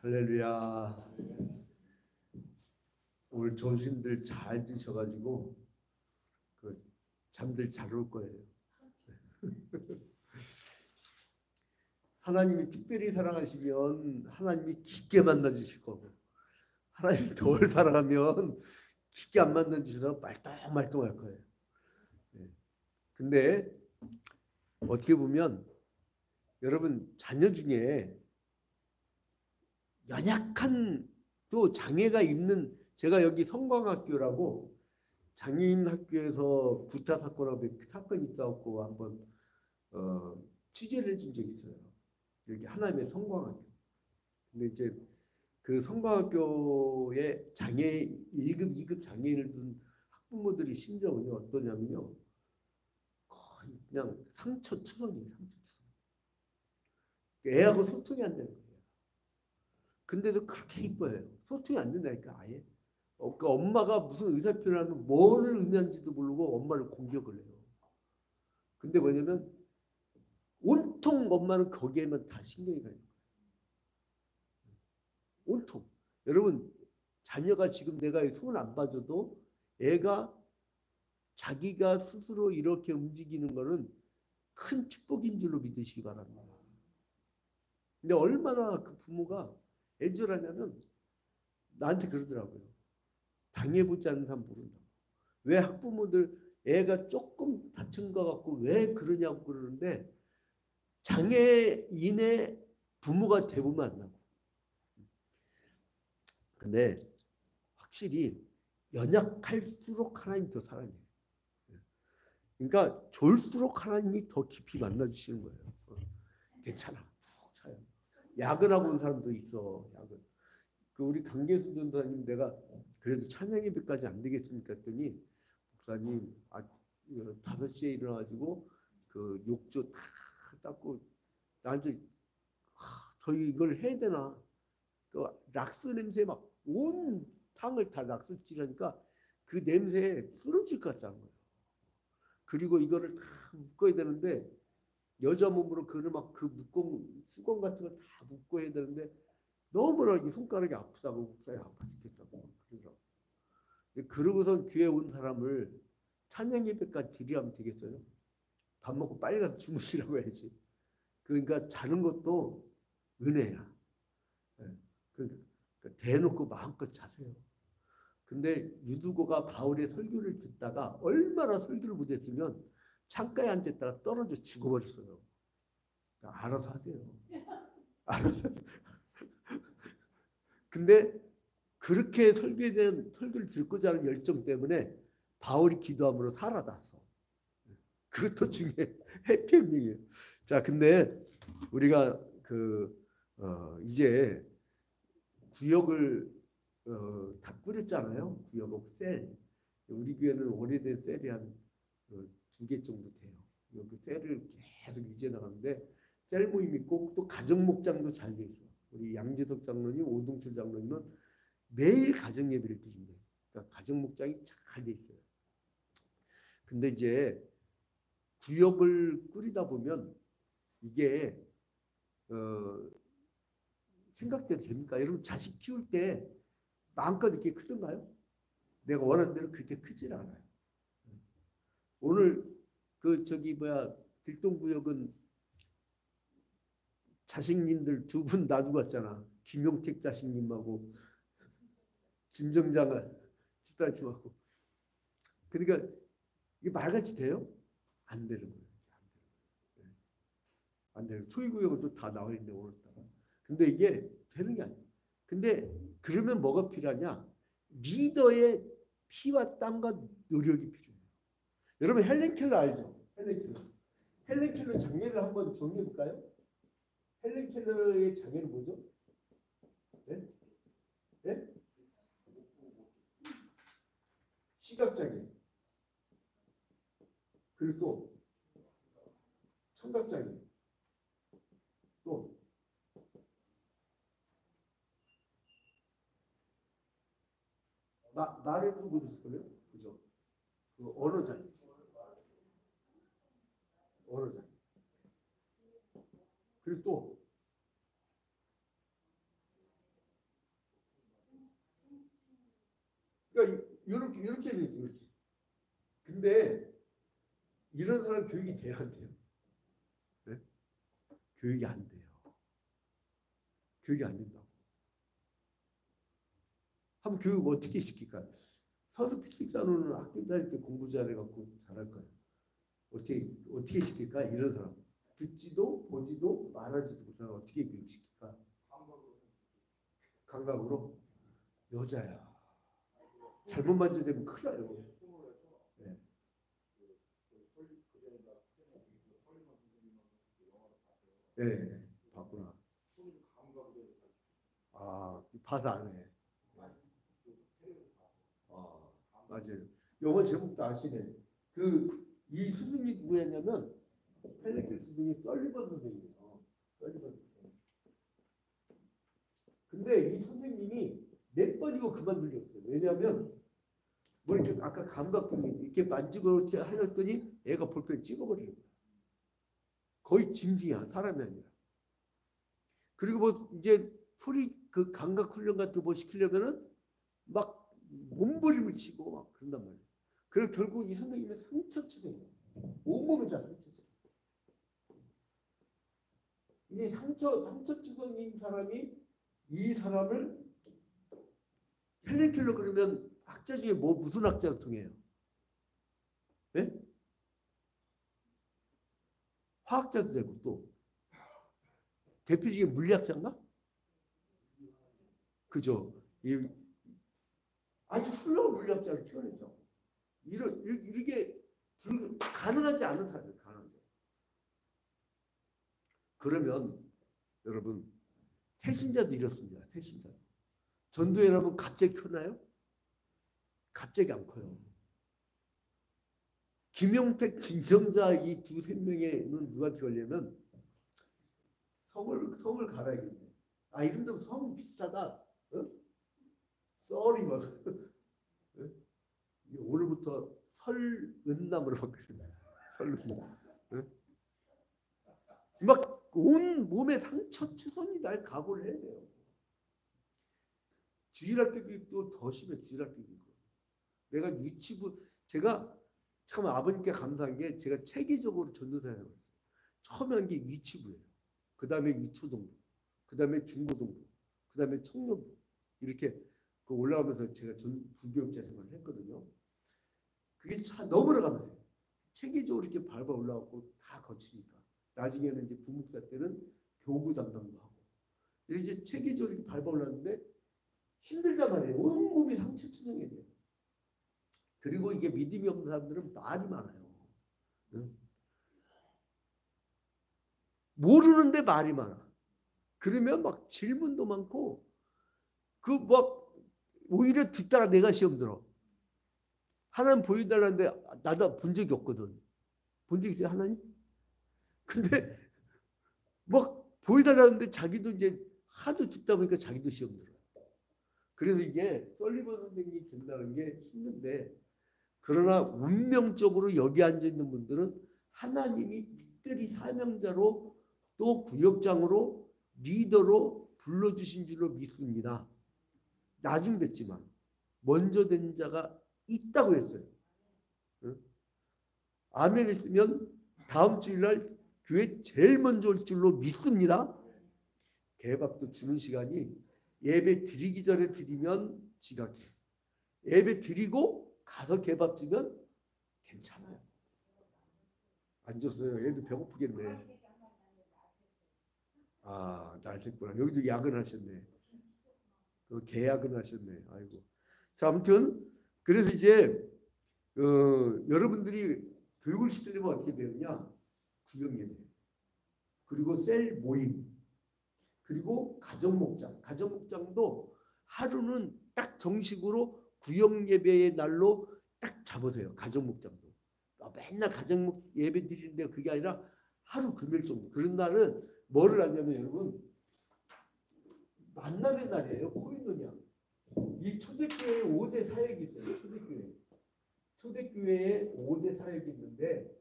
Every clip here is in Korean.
할렐루야. 오늘 점심들 잘 드셔가지고 잠들 잘 올 거예요. 하나님이 특별히 사랑하시면 하나님이 깊게 만나주실 거고, 하나님이 덜 사랑하면 깊게 안 만나주셔서 말똥말똥할 거예요. 근데 어떻게 보면 여러분 자녀 중에 연약한 또 장애가 있는, 제가 여기 성광학교라고 장애인 학교에서 구타 사건하고 사건이 있었고 한번 취재를 해준 적이 있어요. 여기 하나님의 성광학교. 근데 이제 그 성광학교에 장애 1급, 2급 장애인을 둔 학부모들이 심정은 어떠냐면요, 거의 그냥 상처투성이에요. 상처투성. 애하고 소통이 안 되는 거예요. 근데도 그렇게 이뻐요. 소통이 안 된다니까 아예. 그러니까 엄마가 무슨 의사 표현하면 뭘 의미하는지도 모르고 엄마를 공격을 해요. 근데 뭐냐면 온통 엄마는 거기에만 다 신경이 가요. 온통. 여러분 자녀가 지금 내가 손 안 봐줘도 애가 자기가 스스로 이렇게 움직이는 거는 큰 축복인 줄로 믿으시기 바랍니다. 근데 얼마나 그 부모가 애절하냐면 나한테 그러더라고요. 당해보지 않는 사람 모른다. 왜 학부모들 애가 조금 다친 것 같고 왜 그러냐고 그러는데 장애인의 부모가 대부분 만나고. 근데 확실히 연약할수록 하나님 더 사랑해요. 그러니까 좋을수록 하나님이 더 깊이 만나주시는 거예요. 괜찮아. 야근하고 온 사람도 있어. 야근. 그 우리 강계수 전도사님 내가 그래도 찬양 예배까지 안 되겠습니까 했더니 목사님 5시에 일어나가지고 그 욕조 다 닦고 나한테 저희 이걸 해야 되나, 또 락스 냄새 막 온 탕을 다 락스 칠하니까 그 냄새에 쓰러질 것 같다는 거예요. 그리고 이거를 다 묶어야 되는데 여자 몸으로 그를 막 그 수건 같은 거 다 묶고 해야 되는데 너무나 이 손가락이 아프다고 목사님 아파 죽겠다고 그러더라고. 그러고선 교회 온 사람을 찬양 예배까지 드리하면 되겠어요? 밥 먹고 빨리 가서 주무시라고 해야지. 그러니까 자는 것도 은혜야. 그러니까 대놓고 마음껏 자세요. 근데 유두고가 바울의 설교를 듣다가 얼마나 설교를 못했으면 창가에 앉았다가 떨어져 죽어버렸어요. 그러니까 알아서 하세요. 알아서. 근데 그렇게 설교에 대한 설교를 듣고자 하는 열정 때문에 바울이 기도함으로 살아났어. 그것도 중요해. 해피엔딩이에요. 자, 근데 우리가 이제 구역을 다 꾸렸잖아요. 구역하고 셀. 우리 교회는 오래된 셀이 한 2개 정도 돼요. 그 셀을 계속 유지해 나가는데 셀 모임 있고 또 가정 목장도 잘 돼 있어. 우리 양재석 장로님, 오동철 장로님은 매일 가정 예배를 드린대요. 그러니까 가정 목장이 잘 돼 있어요. 근데 이제 구역을 꾸리다 보면 이게 생각대로 됩니까? 여러분 자식 키울 때 마음껏 이렇게 크던가요? 내가 원하는 대로 그렇게 크질 않아요. 오늘 길동구역은 자식님들 2분 놔두고 왔잖아. 김용택 자식님하고 진정장 집사님하고. 그러니까 이게 말같이 돼요? 안 되는 거예요. 안 돼요. 소유구역은 또 다 나와 있는데 오늘따라. 근데 이게 되는 게 아니에요. 근데 그러면 뭐가 필요하냐? 리더의 피와 땀과 노력이 필요해요. 여러분 헬렌 켈러 알죠? 헬렌 켈러. 헬렌 켈러 장애를 한번 정리해 볼까요? 헬렌 켈러의 장애는 뭐죠? 네? 네? 시각장애. 그리고 또 청각장애. 또 말을 또 못했을걸요? 그죠? 그 언어장애. 언어장애. 그리고 또 이렇게 되죠. 이렇게. 근데 이런 사람 교육이 돼야 안 돼요? 네? 교육이 안 돼요. 교육이 안 된다고. 한번 교육 어떻게 시킬까? 서수 피직사로는 학교 다닐 때 공부 잘해갖고 잘할 거예요. 어떻게 시킬까? 이런 사람. 듣지도 보지도 말하지도 못하는 어떻게 교육시킬까? 감각으로. 여자야. 잘못 만져되면 큰일 나요. 네. 네. 봤구나. 아, 봐서 안 해. 아, 맞아요. 영어 제목도 아시네. 이 스승이 누구였냐면 헬레킬 스승이 설리번 선생님이에요. 설리번 선생님. 근데 이 선생님이 몇 번이고 그만두셨어요. 왜냐하면 뭐 이렇게 아까 감각적인 이렇게 만지고 이렇게 하렸더니 애가 볼펜 찍어버리는 거야. 거의 짐승이야, 사람이 아니라. 그리고 뭐 이제 소리 그 감각 훈련 같은 거 뭐 시키려면은 막 몸부림을 치고 막 그런단 말이에요. 그래서 결국 이 선생님의 상처치세요. 온몸에 다 상처치세요. 이 상처치성인 사람이 이 사람을 헬렌켈러 그러면 학자 중에 뭐 무슨 학자로 통해요? 네? 화학자도 되고 또 대표적인 물리학자인가? 그죠? 아주 훌륭한 물리학자를 키워내죠. 이게 가능하지 않은 사람이에요. 가능하죠. 그러면 여러분 태신자도 이렇습니다. 태신자도. 전도에 여러분 갑자기 크나요? 갑자기 안 커요. 김용택, 진정자 이 두 생명에는 누구한테 걸려면 성을 갈아야겠네. 아 이름도 성 비슷하다. 어? 썰이 뭐 오늘부터 설은남으로 바뀌었습니다. 설은남. 어? 막 온 몸에 상처 추선이 날 각오를 해야 돼요. 주일학교 교육도 더 심해. 주일학교 교육. 내가 유치부 제가 참 아버님께 감사한 게 제가 체계적으로 전도사를 했어요. 처음에 한 게 유치부예요. 그 다음에 유초등부, 그 다음에 중고등부, 그 다음에 청년부 이렇게 올라가면서 제가 부교육자 생활을 했거든요. 그게 참 너무나 감사해요. 체계적으로 이렇게 밟아 올라가고 다 거치니까 나중에는 이제 부목사 때는 교구 담당도 하고 이렇게 체계적으로 이렇게 밟아 올랐는데 힘들단 말이에요. 온몸이 상처투성이 돼요. 그리고 이게 믿음이 없는 사람들은 말이 많아요. 응? 모르는데 말이 많아. 그러면 막 질문도 많고 그 막 오히려 듣다가 내가 시험 들어. 하나님 보여달라는데 나도 본 적이 없거든. 본 적 있어요 하나님? 근데 막 보여달라는데 자기도 이제 하도 듣다 보니까 자기도 시험 들어. 그래서 이게 설리번 선생님이 된다는 게 힘든데 그러나 운명적으로 여기 앉아 있는 분들은 하나님이 특별히 사명자로 또 구역장으로 리더로 불러주신 줄로 믿습니다. 나중 됐지만 먼저 된 자가 있다고 했어요. 응? 아멘 했으면 다음 주일날 교회 제일 먼저 올 줄로 믿습니다. 개밥도 주는 시간이 예배 드리기 전에 드리면 지각해. 예배 드리고 가서 개밥 주면 괜찮아요. 안 줬어요. 얘도 배고프겠네. 아, 날 됐구나. 여기도 야근하셨네. 개야근 하셨네. 아이고. 자, 아무튼 그래서 이제 여러분들이 교육을 시키려면 어떻게 되느냐? 구역예배. 그리고 셀 모임. 그리고 가정목장. 가정목장도 하루는 딱 정식으로 구역예배의 날로 딱 잡으세요. 가정목장도. 맨날 가정예배 드리는데 그게 아니라 하루 금요일 정도. 그런 날은 뭐를 하냐면 여러분 만남의 날이에요. 코인노냐. 이 초대교회에 5대 사역이 있어요. 초대교회. 초대교회에 5대 사역이 있는데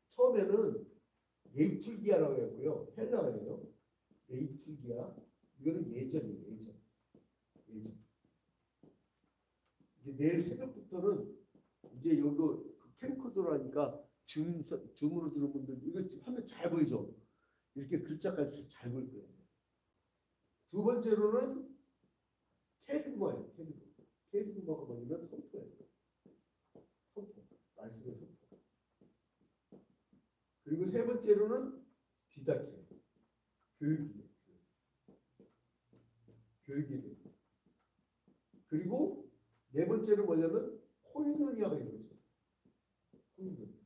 처음에는 네이틀기아라고 했고요. 헬라어예요. 네이틀기아. 이거는 예전이에요. 예전. 내일 새벽부터는 이제 여기 그 캠코더로 하니까 줌으로 들은 분들 이거 화면 잘 보이죠? 이렇게 글자까지 잘 보일 거예요. 두 번째로는 캐리그마예요. 캐리그마가 뭐냐면 선포예요. 선포. 말씀의 선포. 그리고 세 번째로는 디다케. 교육이에요. 교육이에요. 그리고 네 번째로 뭐냐면 코이노니아가 이루어져요. 코이노니아.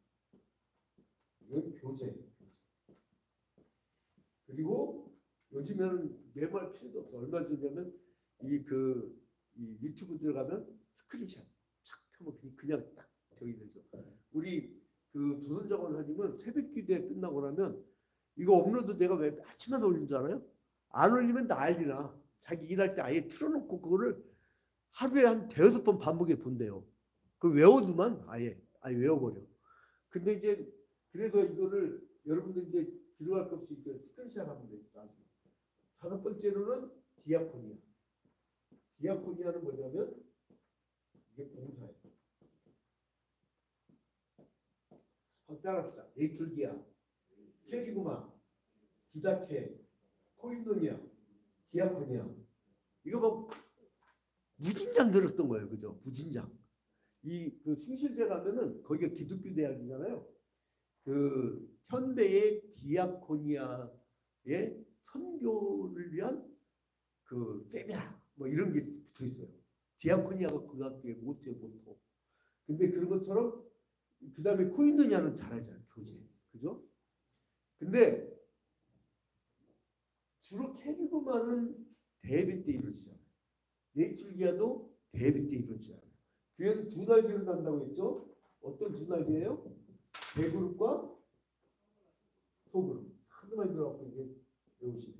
이건 교제예요. 그리고 요즘에는 내 말 필요도 없어. 얼마 전이냐면 이 유튜브 들어가면 스크린샷 착 하면 그냥 딱 저기 되죠. 우리 그 조선정원사님은 새벽기도에 끝나고 나면 이거 업로드 내가 왜 아침마다 올린 줄 알아요? 안 올리면 난리나. 자기 일할 때 아예 틀어놓고 그거를 하루에 한 대여섯 번 반복해 본대요. 그걸 외워두면 아예 외워버려. 근데 이제 그래서 이거를 여러분들 이제 들어갈 것 없이 스크린샷 하면 되니까. 다섯 번째로는 디아코니아. 디아코니아는 뭐냐면 이게 봉사예요. 한번 따라합시다. 에이툴기아, 캐리구마, 디다케, 코이노니아, 디아코니아. 이거 뭐 무진장 들었던 거예요, 그죠? 무진장. 그 숭실대 가면은 거기가 기독교 대학이잖아요. 그 현대의 디아코니아의 선교를 위한 그 세미나 뭐 이런 게 붙어 있어요. 디아코니아가 그 학교의 모토. 근데 그런 것처럼 그 다음에 코이노니아는 잘 알잖아요. 교제. 그죠? 근데 주로 캐리그마는 대비 때 이루어지잖아요. 네이툴기아도 대비 때 이루어지잖아요. 교회는 두 날개로 난다고 했죠? 어떤 두 날개예요? 대그룹과 소그룹. 하나만 들어갖고 이게 외우시면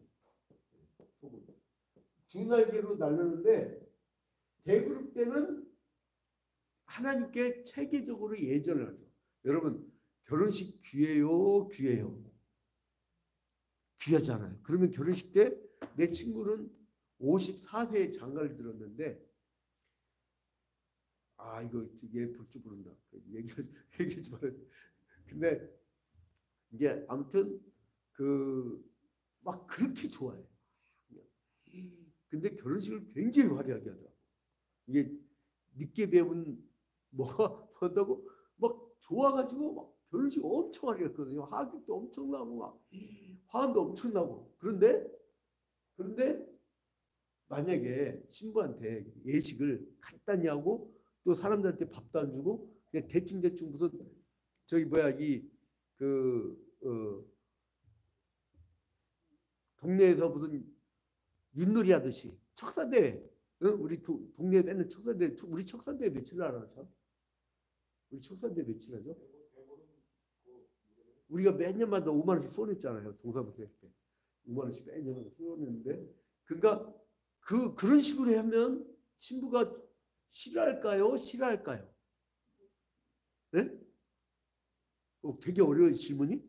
소그룹. 두 날개로 날르는데 대그룹 때는 하나님께 체계적으로 예전을 하죠. 여러분 결혼식 귀해요? 귀하잖아요. 그러면 결혼식 때 내 친구는 54세에 장가를 들었는데 이거 얘 볼 줄 모른다. 얘기하지 말아야 돼. 근데 이제 아무튼 막 그렇게 좋아해. 근데 결혼식을 굉장히 화려하게 하더라고. 이게 늦게 배운 뭐가 한다고 막 좋아가지고 막 결혼식 엄청 하게 했거든요. 하객도 엄청나고 막 화환도 엄청나고. 그런데 만약에 신부한테 예식을 간단히 하고 또 사람들한테 밥도 안 주고 그냥 대충 무슨 저기 뭐야 동네에서 무슨 윷놀이 하듯이 척사대회. 우리 동네에 맨날 척사대회. 우리 척사대회 며칠 하나 참? 우리 척사대회 며칠 하죠? 우리가 매년마다 5만 원씩 쏘냈잖아요. 동사무소 때 5만 원씩 매년 쏘냈는데 그러니까 그런 식으로 하면 신부가 싫어할까요? 네? 되게 어려운 질문이?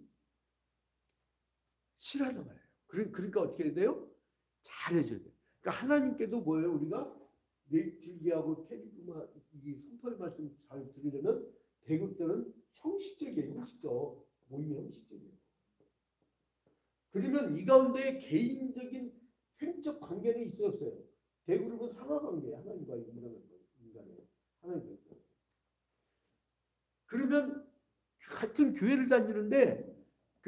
싫어한단 말이에요. 그러니까 어떻게 해야 돼요? 잘해줘야 돼요. 그러니까 하나님께도 뭐예요? 우리가 네이툴기하고 캐리그마 이 선포의 말씀 잘 들으려면 대국 때는 형식적이에요. 형식적. 모임이 형식적이에요. 그러면 이 가운데 개인적인 횡적 관계는 있어요, 없어요? 대그룹은 상하관계, 하나님과 인간의 하나님과. 그러면 같은 교회를 다니는데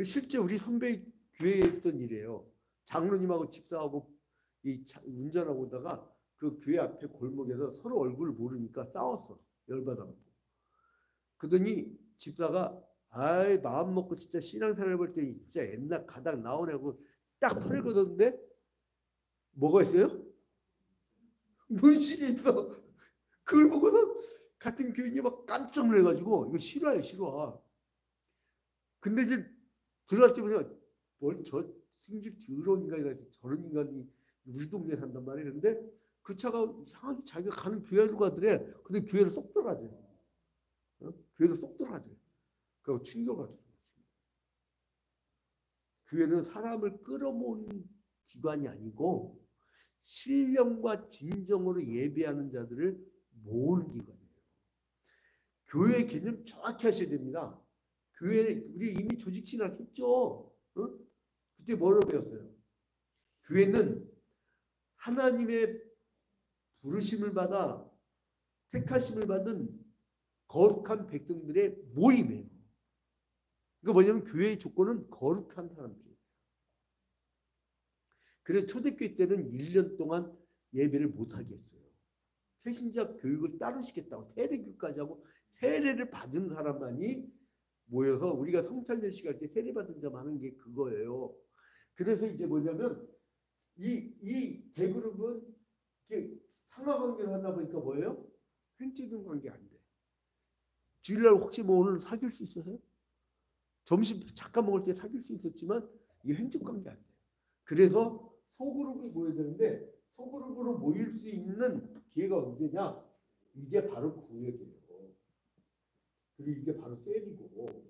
실제 우리 선배 교회에 있던 일이에요. 장로님하고 집사하고 운전하고 오다가 그 교회 앞에 골목에서 서로 얼굴을 모르니까 싸웠어. 열받아갖고. 그러더니 집사가 마음 먹고 진짜 신앙생활 볼 때 진짜 옛날 가닥 나오냐고 딱 팔을 걷었는데 뭐가 있어요? 문신이 있어. 그걸 보고서 같은 교인이 막 깜짝 놀래가지고 이거 싫어. 근데 이제 들어갈 때 보니까 저 승질 더러운 인간이 있어. 저런 인간이 우리 동네에 산단 말이에요. 근데 그 차가 이상하게 자기가 가는 교회로 가더래. 근데 교회를 쏙 들어가지. 교회를 쏙 들어가지. 그거 충격하죠. 교회는 사람을 끌어모으는 기관이 아니고 신령과 진정으로 예배하는 자들을 모으는 기관이에요. 교회 개념 정확히 하셔야 됩니다. 교회 우리 이미 조직 신학했죠. 어? 그때 뭐로 배웠어요? 교회는 하나님의 부르심을 받아 택하심을 받은 거룩한 백성들의 모임이에요. 그러니까 뭐냐면 교회의 조건은 거룩한 사람들이에요. 그래서 초대교회 때는 1년 동안 예배를 못하게 했어요. 새신자 교육을 따로 시켰다고 세례교육까지 하고 세례를 받은 사람만이 모여서 우리가 성찬절식 할 때 세례 받은 자만 하는 게 그거예요. 그래서 이제 뭐냐면 이 대그룹은 상하관계를 하다 보니까 뭐예요? 횡적인 관계 안 돼. 주일날 혹시 뭐 오늘 사귈 수 있어서요? 점심 잠깐 먹을 때 사귈 수 있었지만 이게 횡적 관계 안 돼. 그래서 소그룹이 모여야 되는데 소그룹으로 모일 수 있는 기회가 언제냐? 이게 바로 구역이에요. 그리고 이게 바로 셀이고.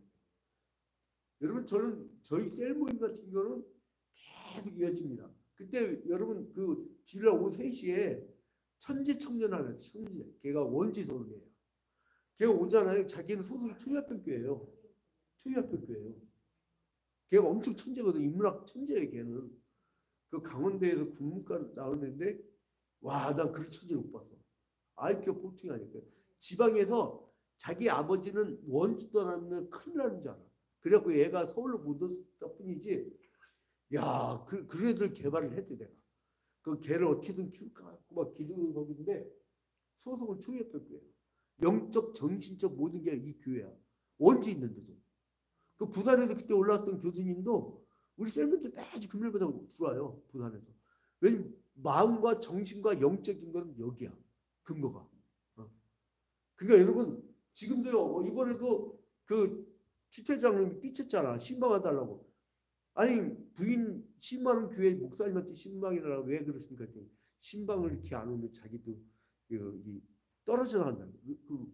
여러분 저는 저희 셀 모임 같은 경우는 계속 이어집니다. 그때 여러분 그 주일날 오후 3시에 천재 청년 하나 있어요. 천재. 걔가 원지 소속이에요. 걔가 오잖아요. 자기는 소속이 투야평교예요. 투야평교예요. 걔가 엄청 천재거든. 인문학 천재예요. 걔는. 그 강원대에서 국문과 나오는데 와, 난 그런 천재 못 봤어. IQ 폭팅 하니까. 지방에서 자기 아버지는 원지 떠나면 큰일 나는 줄 알아. 그래갖고 얘가 서울로 못 왔다 뿐이지. 야, 그 애들 개발을 했지 내가. 그 개를 어떻게든 키울까 하고 막 기도를 거기인데 소속은 초협교회예요. 영적, 정신적 모든 게 이 교회야. 원지 있는데도. 그 부산에서 그때 올라왔던 교수님도 우리 셀분들 매주 금요일마다 들어와요. 부산에서. 왜냐면 마음과 정신과 영적인 거는 여기야. 근거가. 그러니까 여러분 지금도요. 이번에도 그 주태장님이 삐쳤잖아. 신방해달라고. 아니 부인 신방은 교회 목사님한테 신방이라고 왜 그렇습니까? 신방을 이렇게 안 오면 자기도 떨어져 나간다.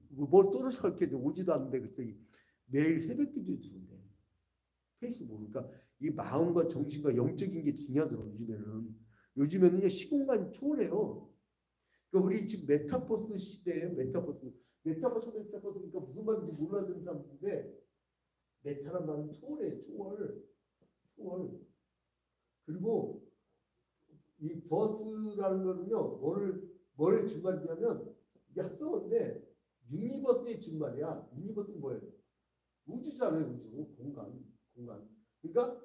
뭘 떨어져 갈게 오지도 않는데 그때 매일 새벽기도 주는데 페이스북. 그러니까 이 마음과 정신과 영적인 게 중요하더라고 요즘에는 시공간이 초월해요. 그러니까 우리 지금 메타버스 시대에 메타버스 그러니까 무슨 말인지 몰라듣는 사람인데 메타란 말은 초월해 초월. 그리고 이 버스라는 거는요 뭐를 준말이냐면 이게 합성어인데 유니버스의 준말이야. 유니버스는 뭐예요? 우주잖아요. 우주 공간. 그러니까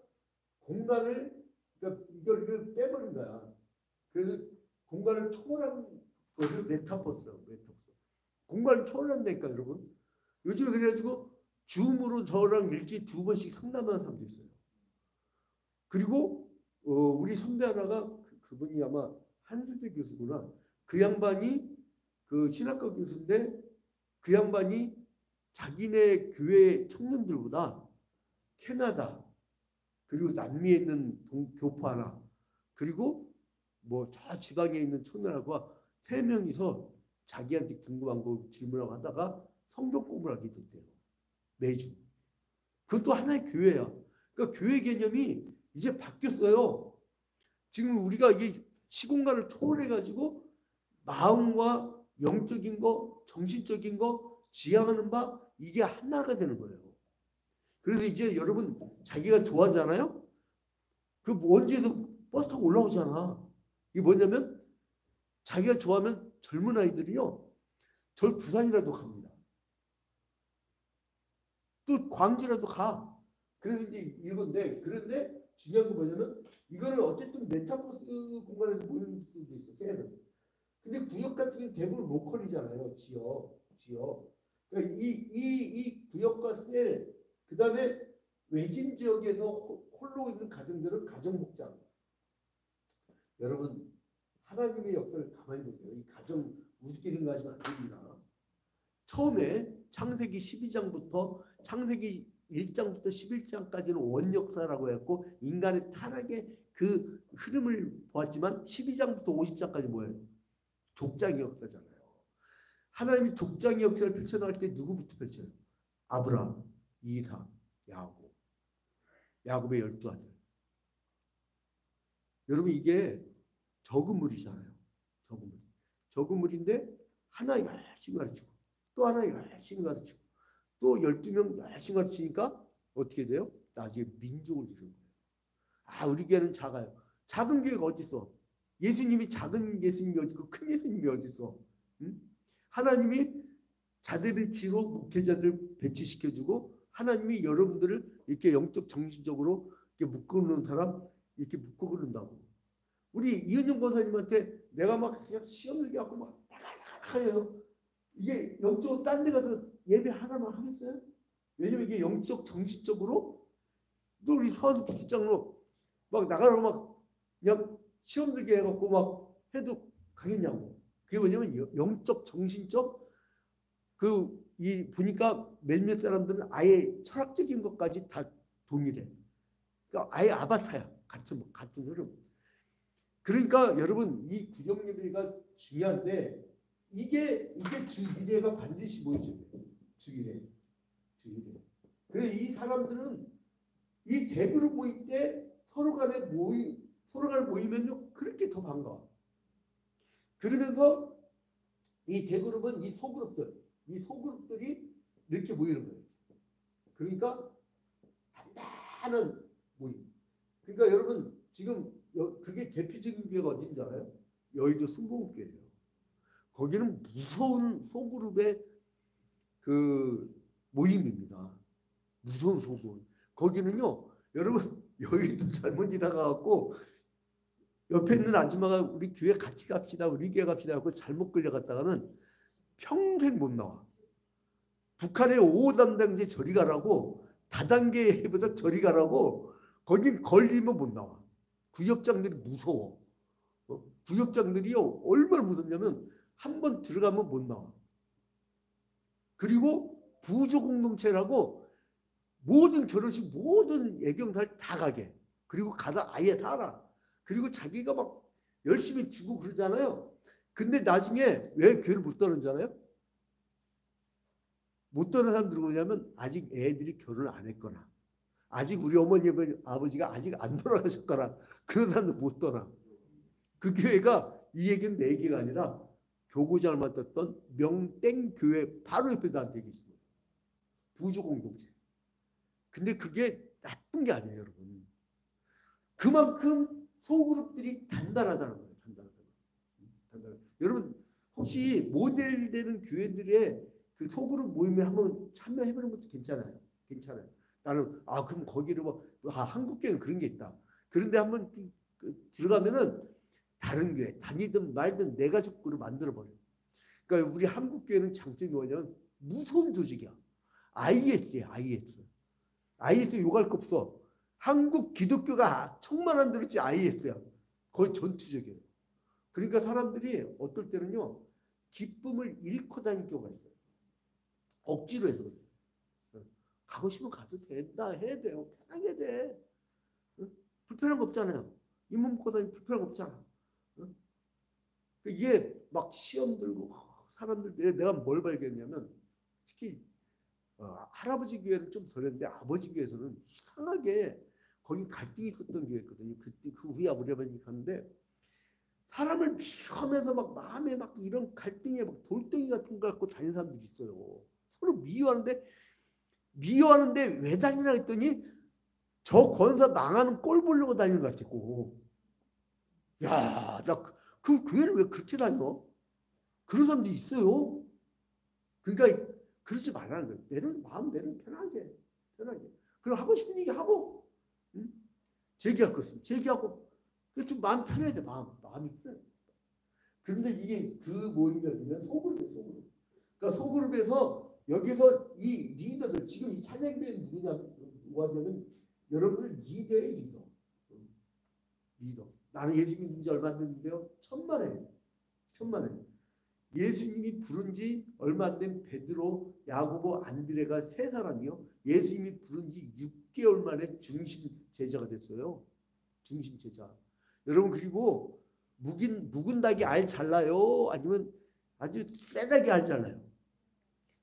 공간을 그러니까 이걸 빼버린 거야. 그래서 공간을 초월한 것을 메타버스라고. 메타버스. 공간을 초월한다니까 여러분. 요즘에 그래가지고 줌으로 저랑 일주일에 2번씩 상담하는 사람도 있어요. 그리고 우리 선배 하나가 그분이 아마 한술대 교수구나. 그 양반이 그 신학과 교수인데 그 양반이 자기네 교회 청년들보다 캐나다 그리고 남미에 있는 교포 하나 그리고 뭐 저 지방에 있는 청년하고 3명이서 자기한테 궁금한 거 질문하고 하다가 성경 공부를 하게 됐대요. 매주. 그것도 하나의 교회야. 그러니까 교회 개념이 이제 바뀌었어요. 지금 우리가 이 시공간을 초월해가지고 마음과 영적인 거, 정신적인 거 지향하는 바 이게 하나가 되는 거예요. 그래서 이제 여러분 자기가 좋아하잖아요. 그 원지에서 버스 타고 올라오잖아. 이게 뭐냐면 자기가 좋아하면 젊은 아이들이요. 저 부산이라도 갑니다. 또 광주라도 가. 그래서 이제 이건데 그런데 중요한 건 뭐냐면 이거는 어쨌든 메타버스 공간에서 모이는 수도 있어. 셀은. 근데 구역 같은 경우는 대부분 로컬이잖아요. 지역. 그러니까 이 구역과 셀, 그 다음에 외진 지역에서 홀로 있는 가정들은 가정복장. 여러분 하나님의 역사를 가만히 보세요. 이 가정 우습게 생각하시면 안 됩니다. 처음에 창세기 12장부터 창세기 1장부터 11장까지는 원역사라고 했고 인간의 타락의 그 흐름을 보았지만 12장부터 50장까지 뭐예요? 족장의 역사잖아요. 하나님이 족장의 역사를 펼쳐나갈 때 누구부터 펼쳐요? 아브라함, 이삭, 야곱. 야곱의 12아들. 여러분 이게 적은 물이잖아요. 적은 물인데 하나 열심히 가르치고 또 하나 열심히 가르치고 또 12명 열심히 가르치니까 어떻게 돼요? 나중에 민족을 이루는 거예요. 아, 우리 교회는 작아요. 작은 교회가 어디 있어? 예수님이 작은 예수님이 어디 있고 큰 예수님이 어디 있어? 응? 하나님이 자대배치로 목회자들 배치시켜주고 하나님이 여러분들을 이렇게 영적 정신적으로 이렇게 묶어놓는 사람 이렇게 묶어놓는다고. 우리 이은영 권사님한테 내가 막 그냥 시험을 갖고 막 나가요. 이게 영적으로 딴 데 가서 예배 하나만 하겠어요? 왜냐면 이게 영적 정신적으로 또 우리 소환수 기장로 막 나가라고 막 그냥 시험 들게 해갖고 막 해도 가겠냐고. 그게 뭐냐면 영적 정신적 이 보니까 몇몇 사람들은 아예 철학적인 것까지 다 동일해. 그러니까 아예 아바타야. 같은 흐름. 그러니까 여러분 이 구정 예배가 중요한데 이게 주일회가 반드시 보여줘야 돼요. 주일회. 그래서 이 사람들은 이 대그룹 모임 때 서로 간에 모이면요 그렇게 더 반가워. 그러면서 이 대그룹은 이 소그룹들이 이렇게 모이는 거예요. 그러니까 단단한 모임. 그러니까 여러분 지금 그게 대표적인 교회가 어딘지 알아요? 여의도 순복음교회예요. 거기는 무서운 소그룹의 그 모임입니다. 무서운 소그룹. 거기는요, 여러분 여의도 잘못 지나가갖고 옆에 있는 아줌마가 우리 교회 같이 갑시다, 우리 교회 갑시다 하고 잘못 끌려갔다가는 평생 못 나와. 북한의 5호 담당제 저리 가라고 다단계보다 저리 가라고 거긴 걸리면 못 나와. 구역장들이 무서워. 구역장들이요 얼마나 무섭냐면 한 번 들어가면 못 나와. 그리고 부조 공동체라고 모든 결혼식 모든 애경사를 다 가게. 그리고 가다 아예 살아. 그리고 자기가 막 열심히 주고 그러잖아요. 근데 나중에 왜 교회를 못 떠나잖아요? 못 떠난 사람들은 뭐냐면 아직 애들이 결혼을 안 했거나 아직 우리 어머니 아버지가 아직 안 돌아가셨거나 그런 사람들 못 떠나. 그 교회가 이 얘기는 내 얘기가 아니라 교구장을 맡았던 명땡 교회 바로 옆에 나한테 얘기했습니다. 부조 공동체. 근데 그게 나쁜 게 아니에요, 여러분. 그만큼 소그룹들이 단단하다는 거예요. 단단하다. 여러분 혹시 모델되는 교회들의 그 소그룹 모임에 한번 참여해보는 것도 괜찮아요. 나는 그럼 거기로 뭐 한국교회는 그런 게 있다. 그런데 한번 들어가면은 다른 교회 다니든 말든 내 가족으로 만들어버려. 그러니까 우리 한국교회는 장점이 뭐냐면 무서운 조직이야. IS야. IS 욕할 거 없어. 한국 기독교가 천만 들었지 IS야. 거의 전투적이에요. 그러니까 사람들이 어떨 때는요 기쁨을 잃고 다닐 경우가 있어요. 억지로 해서 그래요. 가고 싶으면 가도 된다 해야 돼요. 편하게 돼. 불편한 거 없잖아요. 이 몸 먹고 다니면 불편한 거 없잖아. 이게 막 시험 들고 사람들 내가 뭘 발견했냐면 특히 할아버지 교회는 좀 덜했는데 아버지 교회에서는 이상하게 거기 갈등이 있었던 교회였거든요. 그때 그 후에 아버지 아버님이 갔는데 사람을 미워하면서 막 마음에 막 이런 갈등에 막 돌덩이 같은 거 갖고 다니는 사람들이 있어요. 서로 미워하는데 왜 다니나 했더니 저 권사 망하는 꼴 보려고 다니는 것 같았고. 야, 나 그 교회를 왜 그렇게 다녀? 그런 사람들이 있어요. 그러니까 그러지 말라는 거예요. 마음 내는 편하게. 그럼 하고 싶은 얘기 하고, 응? 제기할 거 있으면 제기하고, 좀 마음 편해야 돼. 마음이 편해. 그런데 이게 그 모임이 아니면 소그룹이에요. 그러니까 소그룹에서 여기서 이 리더들 지금 이 찬양교회는 누구냐면 여러분을 리더의 리더. 나는 예수 믿은 지 얼마 안 됐는데요. 천만에. 예수님이 부른 지 얼마 안 된 베드로, 야고보, 안드레가 세 사람이요. 예수님이 부른 지 6개월 만에 중심 제자가 됐어요. 중심 제자. 여러분 그리고 묵은 닭이 알 잘라요? 아니면 아주 세닭이 알 잘라요?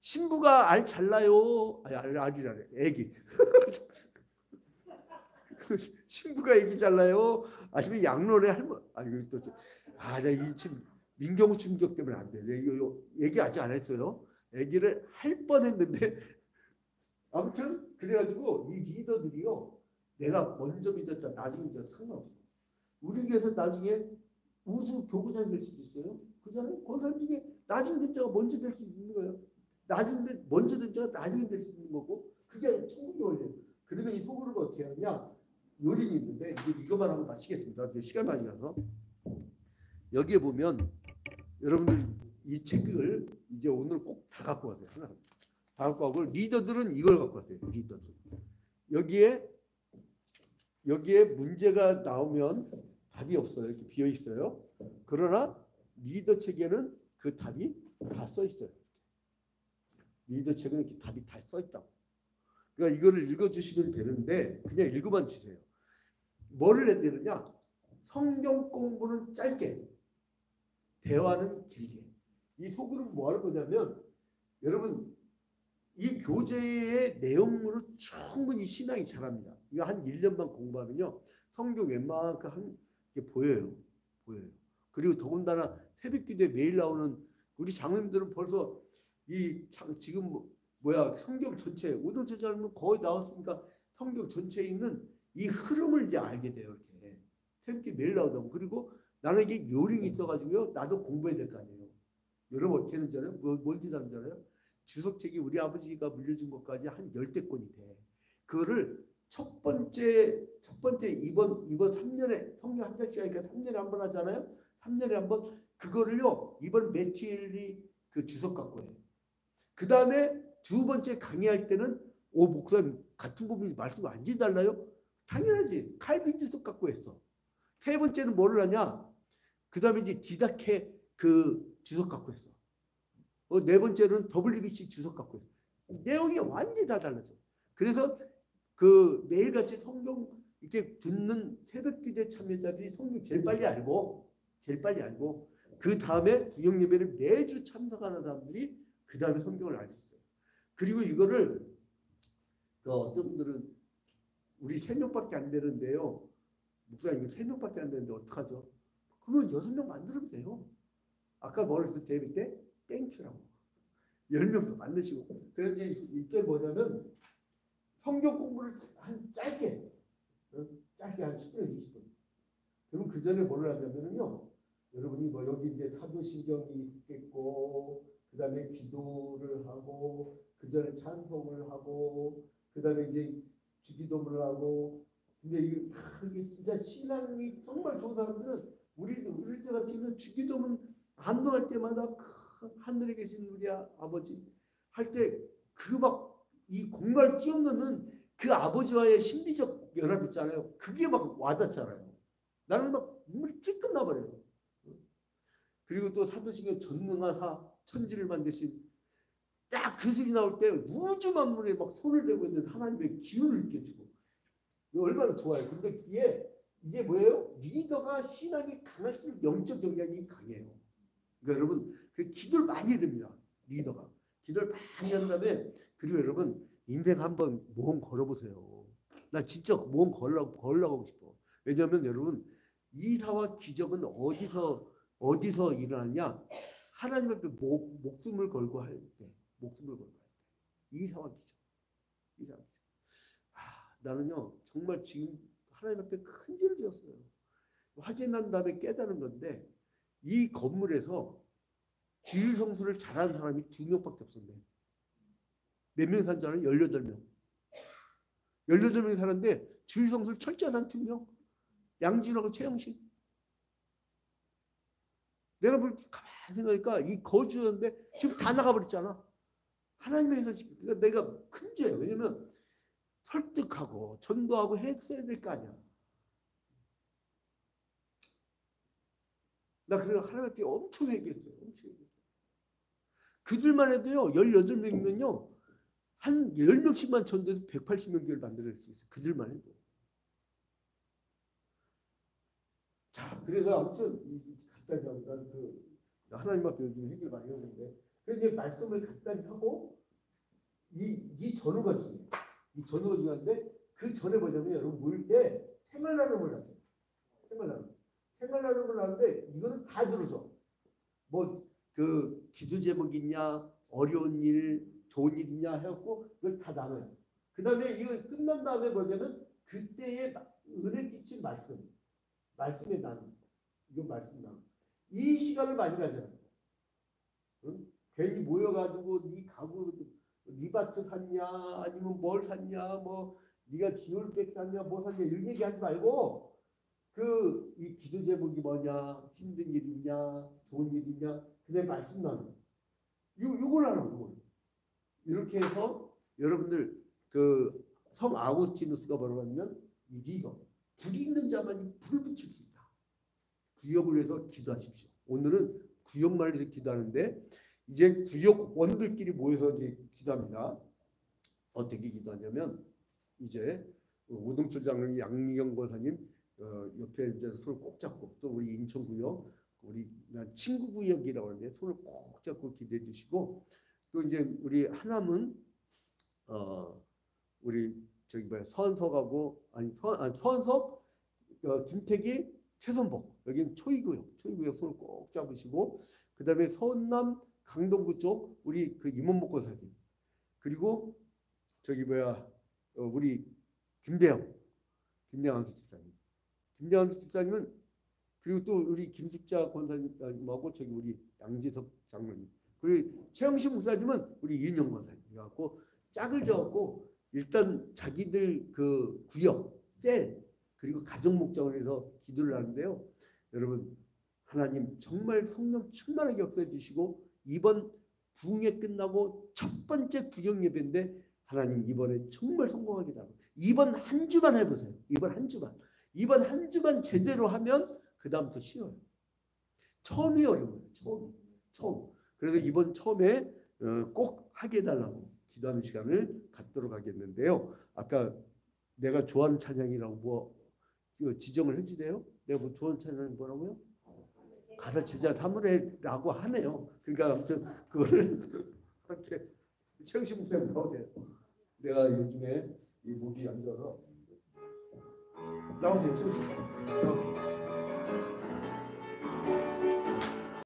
신부가 알 잘라요? 알이라네. 애기. 신부가 애기 잘라요? 아니면 양로의 할머니? 내가 지금 민경우 충격 때문에 안 돼. 이거 얘기 아직 안 했어요. 얘기를 할 뻔했는데 아무튼 그래가지고 이 리더들이요. 내가 먼저 믿었다 나중에 믿었다 상관없어. 우리 교회에서 나중에 우수 교구장이 될 수도 있어요. 그잖아요. 그 사람 중에 나중에 된 자가 먼저 될 수 있는 거예요. 나중에 먼저 된 자가 나중에 될 수 있는 거고 그게 천국의 원리예요. 그러면 이 소그룹을 어떻게 하냐? 요령이 있는데 이제 이것만 하고 마치겠습니다. 이제 시간 많이 가서 여기에 보면 여러분들 이 책을 이제 오늘 꼭 다 갖고 가세요. 하나 다 갖고 가고 리더들은 이걸 갖고 가세요. 리더들 여기에 문제가 나오면 답이 없어요. 이렇게 비어 있어요. 그러나 리더 책에는 그 답이 다 써 있어요. 리더 책은 이렇게 답이 다 써 있다고. 그러니까 이거를 읽어주시면 되는데 그냥 읽어만 주세요. 뭐를 해야 되느냐? 성경 공부는 짧게, 대화는 길게. 이 속으로 뭐 하는 거냐면 여러분 이 교재의 내용으로 충분히 신앙이 자랍니다. 이거 한 1년만 공부하면요. 성경 웬만큼 한 게 보여요. 보여요. 그리고 더군다나 새벽기도에 매일 나오는 우리 장로님들은 벌써 지금 성경 전체 오늘 제자는 거의 나왔으니까 성경 전체에 있는 이 흐름을 이제 알게 돼요. 이렇게 새벽기 매일 나오다고. 그리고 나는 이게 요령이 있어가지고요. 나도 공부해야 될 거 아니에요. 여러분 어떻게 하는지 알아요? 뭔지 아는지 알아요? 주석책이 우리 아버지가 물려준 것까지 한 10대권이 돼. 그거를 첫 번째 이번 3년에 성경 한 장씩 하니까 3년에 한 번 하잖아요. 3년에 한 번 그거를요. 이번 며칠이 그 주석 갖고 해요. 그 다음에 두 번째 강의할 때는 목사님 같은 부분이 말씀이 완전히 달라요? 당연하지. 칼빈 주석 갖고 했어. 세 번째는 뭐를 하냐? 그 다음에 이제 디다케 그 주석 갖고 했어. 네 번째는 WBC 주석 갖고 있어요. 내용이 완전히 다 달라져. 그래서 그 매일같이 성경 이렇게 듣는 새벽기도에 참여자들이 성경 제일 빨리 알고 그 다음에 구역 예배를 매주 참석하는 사람들이 그 다음에 성경을 알 수 있어요. 그리고 이거를 어떤 분들은 우리 3명밖에 안 되는데요. 목사님 이거 3명밖에 안 되는데 어떡하죠? 그러면 6명 만들면 돼요. 아까 뭐랬을 때 땡큐라고 10명도 만드시고. 그래서 이게 뭐냐면 성경 공부를 한 짧게 한 10분에서 20분. 그럼 그 전에 뭘 하냐면요. 여러분이 뭐 여기 이제 사도신경이 있겠고, 그 다음에 기도를 하고, 그 전에 찬송을 하고, 그 다음에 이제 주기도문을 하고. 근데 이게 진짜 신앙이 정말 좋은 사람들은 우리 때 같은 주기도문 안동할 때마다 하늘에 계신 우리 아버지 할 때 그 막 이 공갈 뛰어넘는 그 아버지와의 신비적 연합 있잖아요. 그게 막 와닿잖아요. 나는 막 눈물이 찔끔 나버려요. 그리고 또 사도신경 전능하사 천지를 만드신 딱 그 소리 나올 때 우주 만물에 막 손을 대고 있는 하나님의 기운을 느껴지고 얼마나 좋아요. 근데 이게 뭐예요? 리더가 신앙이 강할수록 영적 영향이 강해요. 그러니까 여러분 그 기도를 많이 해야 됩니다. 리더가 기도를 많이 한 다음에 그리고 여러분 인생 한번 모험 걸어보세요. 나 진짜 모험 걸려고 하고 싶어. 왜냐하면 여러분 이사와 기적은 어디서 일어나냐? 하나님 앞에 목숨을 걸고 할 때, 이사와 기적. 나는요 정말 지금 하나님 앞에 큰 죄를 지었어요. 화재 난 다음에 깨달은 건데 이 건물에서 주일 성수를 잘하는 사람이 2명밖에 없었네. 몇 명 산 줄 알아요? 18명. 18명이 사는데 주일 성수를 철저히 한 2명. 양진하고 최영식. 내가 뭘 가만히 생각하니까 이 거주였는데 지금 다 나가버렸잖아. 하나님에서 그러니까 내가 큰 죄예요. 왜냐면 설득하고 전도하고 했어야 될 거 아니야. 나 그래서 하나님 앞에 엄청 회개했어요. 그들만 해도요. 18명이면요. 한 10명씩만 전도해서 180명 교회를 만들어낼 수 있어요. 그들만 해도. 자, 그래서 아무튼 간단히 하고 하나님 앞에 요즘 회개를 많이 하는데 그래서 이제 말씀을 간단히 하고 이 전후가 중요해요. 이 전후가 중요한데 그 전에 뭐냐면 여러분 모일 때 생활나눔을 하세요. 생활나눔을 하는데 이거는 다 들어서 뭐 그 기도 제목 있냐, 어려운 일, 좋은 일 있냐 해갖고 그걸 다 나눠요. 그 다음에 이거 끝난 다음에 뭐냐면 그때의 은혜 끼친 말씀에 나누. 이거 말씀 나누. 이 시간을 많이 가져요. 응? 괜히 모여가지고 네 가구, 네 밭을 샀냐, 아니면 뭘 샀냐, 뭐 네가 기울백 샀냐, 뭐 샀냐 이런 얘기하지 말고 이 기도 제목이 뭐냐, 힘든 일 있냐, 좋은 일 있냐, 그다음에 말씀 나누. 요걸 하라고. 이렇게 해서 여러분들 그 성 아구스티누스가 뭐라고 하냐면 이 리더, 불이 있는 자만이 불을 붙일 수 있다. 구역을 위해서 기도하십시오. 오늘은 구역만을 위해서 기도하는데 이제 구역원들끼리 모여서 이제 기도합니다. 어떻게 기도하냐면 이제 오동철 장로님, 양미경 권사님 옆에 이제 손을 꼭 잡고 또 우리 인천구역 우리 친구구역이라고 하는데 손을 꼭 잡고 기도해 주시고 또 이제 우리 하남은 우리 저기 뭐야 서은석하고 서은석 김태기 최선복 여기는 초이구역 손을 꼭 잡으시고 그 다음에 서운남 강동구 쪽 우리 그 임원목 권사님 그리고 저기 뭐야 우리 김대영 한수 집사님 한수 집사님은 그리고 또 우리 김숙자 권사님하고 저기 우리 양지석 장로님 그리고 최영식 목사님은 우리 이은영 권사님 갖고 짝을 져갖고 일단 자기들 그 구역 셀 그리고 가정 목적을 해서 기도를 하는데요. 여러분 하나님 정말 성령 충만하게 역사해 주시고 이번 부흥회 끝나고 첫 번째 구역 예배인데 하나님 이번에 정말 성공하게 달라고 이번 한 주만 해보세요. 이번 한 주만 제대로 하면 그 다음부터 쉬워요. 처음이 어려워요. 처음. 그래서 이번 처음에 꼭 하게 해달라고 기도하는 시간을 갖도록 하겠는데요. 아까 내가 좋아하는 찬양이라고 뭐 지정을 해주세요. 내가 뭐 좋아하는 찬양이 뭐라고요? 가사 제자 사무래라고 하네요. 그러니까 아무튼 그거를 이렇게 최영식 목사님 나오세요. 내가 요즘에 이 목이 안 좋아서 나오세요. 최영식 목사님 나오세요.